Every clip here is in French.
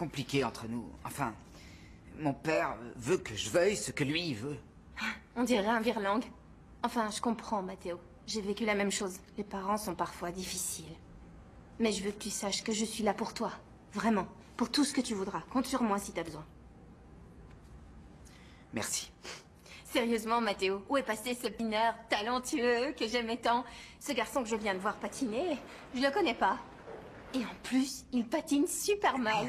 compliqué entre nous. Enfin, mon père veut que je veuille ce que lui, il veut. On dirait un virlang. Enfin, je comprends, Mathéo. J'ai vécu la même chose. Les parents sont parfois difficiles. Mais je veux que tu saches que je suis là pour toi. Vraiment. Pour tout ce que tu voudras. Compte sur moi si t'as besoin. Merci. Sérieusement, Mathéo, où est passé ce pineur talentueux que j'aimais tant? Ce garçon que je viens de voir patiner, je le connais pas. Et en plus, il patine super mal.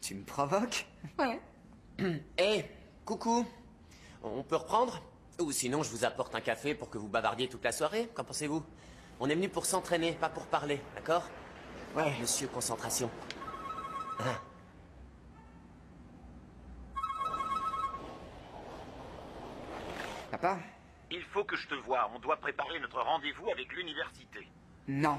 Tu me provoques? Ouais. Hé, coucou. On peut reprendre? Ou sinon, je vous apporte un café pour que vous bavardiez toute la soirée. Qu'en pensez-vous? On est venu pour s'entraîner, pas pour parler, d'accord? Ouais. Monsieur, concentration. Hein? Papa? Il faut que je te voie. On doit préparer notre rendez-vous avec l'université. Non.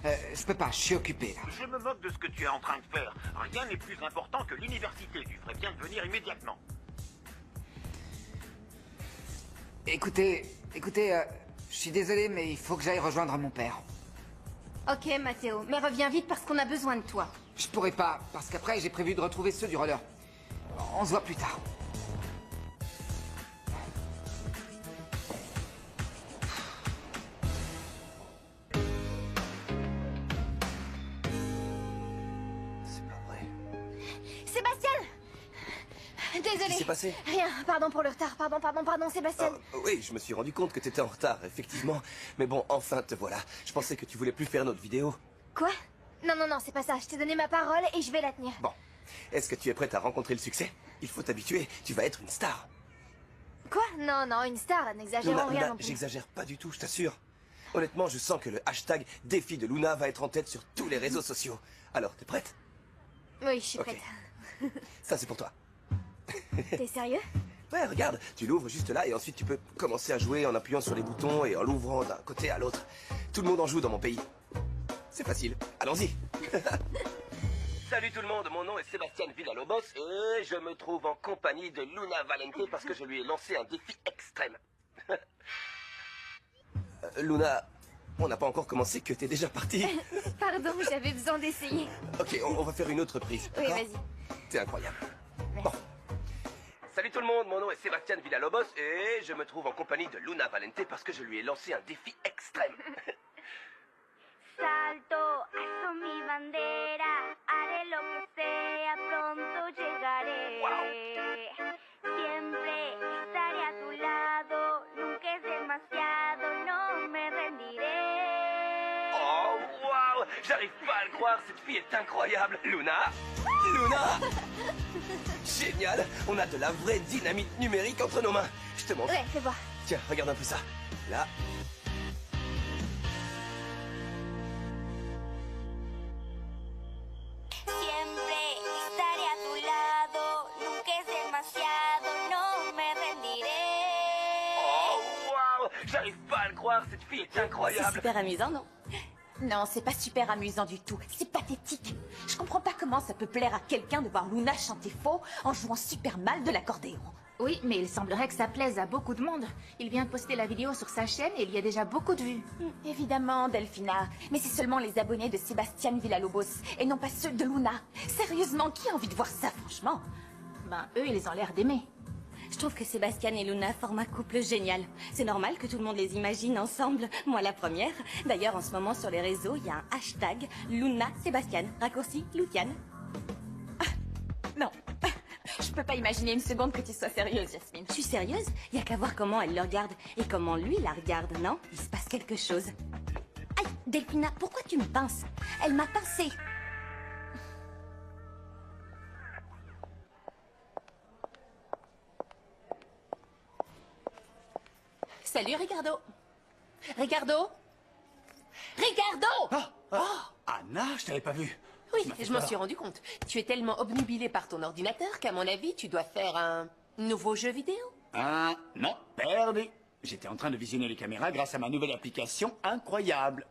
Je peux pas, je suis occupé, là. Je me moque de ce que tu es en train de faire. Rien n'est plus important que l'université. Tu ferais bien de venir immédiatement. Écoutez, je suis désolé, mais il faut que j'aille rejoindre mon père. Ok, Mathéo, mais reviens vite parce qu'on a besoin de toi. Je pourrais pas, parce qu'après, j'ai prévu de retrouver ceux du roller. On se voit plus tard. C'est pas vrai. Sébastien! Désolé. Qu'est-ce qui s'est passé? Rien, pardon pour le retard, pardon, Sébastien. Oui, je me suis rendu compte que t'étais en retard, effectivement. Mais bon, enfin, te voilà. Je pensais que tu voulais plus faire notre vidéo. Quoi? Non, c'est pas ça, je t'ai donné ma parole et je vais la tenir. Bon. Est-ce que tu es prête à rencontrer le succès? Il faut t'habituer, tu vas être une star. Quoi? Non, une star, n'exagérons rien non plus. J'exagère pas du tout, je t'assure. Honnêtement, je sens que le hashtag défi de Luna va être en tête sur tous les réseaux sociaux. Alors, t'es prête? Oui, je suis Ok. prête. Ça, c'est pour toi. T'es sérieux? Ouais, regarde, tu l'ouvres juste là et ensuite tu peux commencer à jouer en appuyant sur les boutons et en l'ouvrant d'un côté à l'autre. Tout le monde en joue dans mon pays. C'est facile, allons-y. Salut tout le monde, mon nom est Sébastien Villalobos et je me trouve en compagnie de Luna Valente parce que je lui ai lancé un défi extrême. Luna, on n'a pas encore commencé que t'es déjà partie. Pardon, j'avais besoin d'essayer. Ok, on va faire une autre prise. Oui, d'accord? vas-y. T'es incroyable. Merci. Bon. Salut tout le monde, mon nom est Sébastien Villalobos et je me trouve en compagnie de Luna Valente parce que je lui ai lancé un défi extrême. Salto, alzo mi bandera, haré lo que sea, pronto llegaré. Siempre estaré a tu lado, nunca es demasiado, no me rendiré. Oh, waouh! J'arrive pas à le croire, cette fille est incroyable. Luna? Luna! Génial! On a de la vraie dynamite numérique entre nos mains. Je te montre. Ouais, fais voir. Tiens, regarde un peu ça. Là. Siempre estaré a tu lado, nunca es demasiado, no me rendiré. Oh, waouh! J'arrive pas à le croire, cette fille est C'est incroyable. super amusant, non? Non, c'est pas super amusant du tout. C'est pathétique. Je comprends pas comment ça peut plaire à quelqu'un de voir Luna chanter faux en jouant super mal de l'accordéon. Oui, mais il semblerait que ça plaise à beaucoup de monde. Il vient de poster la vidéo sur sa chaîne et il y a déjà beaucoup de vues. Évidemment, Delphina. Mais c'est seulement les abonnés de Sébastien Villalobos et non pas ceux de Luna. Sérieusement, qui a envie de voir ça, franchement? Ben, eux, ils ont l'air d'aimer. Je trouve que Sébastien et Luna forment un couple génial. C'est normal que tout le monde les imagine ensemble. Moi, la première. D'ailleurs, en ce moment, sur les réseaux, il y a un hashtag Luna Sébastien, raccourci Luciane. Ah, non. Je peux pas imaginer une seconde que tu sois sérieuse, Jasmine. Je suis sérieuse? Il y a qu'à voir comment elle le regarde et comment lui la regarde, non? Il se passe quelque chose. Aïe, Delphina, pourquoi tu me pinces? Elle m'a pincée. Salut, Ricardo. Ricardo? Ricardo! Anna, je t'avais pas vu. Oui, je m'en suis rendu compte. Tu es tellement obnubilé par ton ordinateur qu'à mon avis, tu dois faire un nouveau jeu vidéo. Ah, non, perdu. J'étais en train de visionner les caméras grâce à ma nouvelle application incroyable.